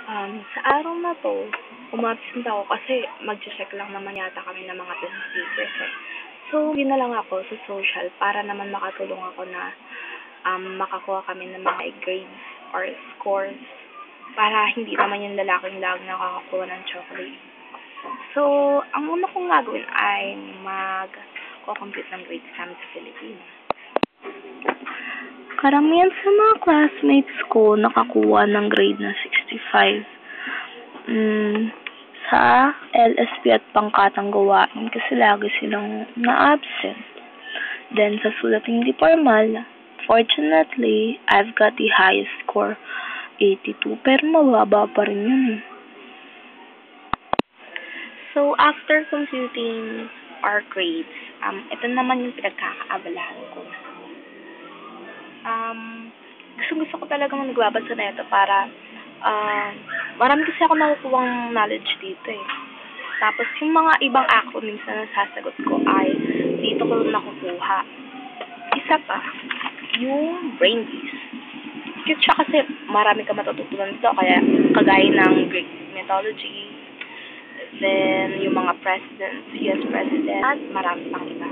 Sa araw na 'to, umabsent ako kasi magche-check lang naman yata kami ng mga test papers, eh. So, yun na lang ako sa social para naman makatulong ako na, makakuha kami ng mga grades or scores para hindi naman yung lalaking lang nakakakuha ng chocolate. So, ang una kong gagawin ay magko-compute ng grades namin sa Filipino. Karamihan sa mga classmates ko nakakuha ng grade na 65. Sa LSP at pangkatang gawain kasi lagi silang na-absent. Then, sa sulat hindi formal, fortunately, I've got the highest score, 82. Pero mababa pa rin yun, eh. So, after computing our grades, ito naman yung pinagkakaabalahan ko. Gusto ko talaga nagbabasa na ito para marami kasi ako nakukuhang knowledge dito, eh. Tapos yung mga ibang acronyms na nasasagot ko ay dito ko nakukuha. Isa pa, yung brain bees. Cute siya kasi marami ka matututunan dito, kaya kagaya ng Greek mythology, then yung mga presidents, US president, at marami pang iba.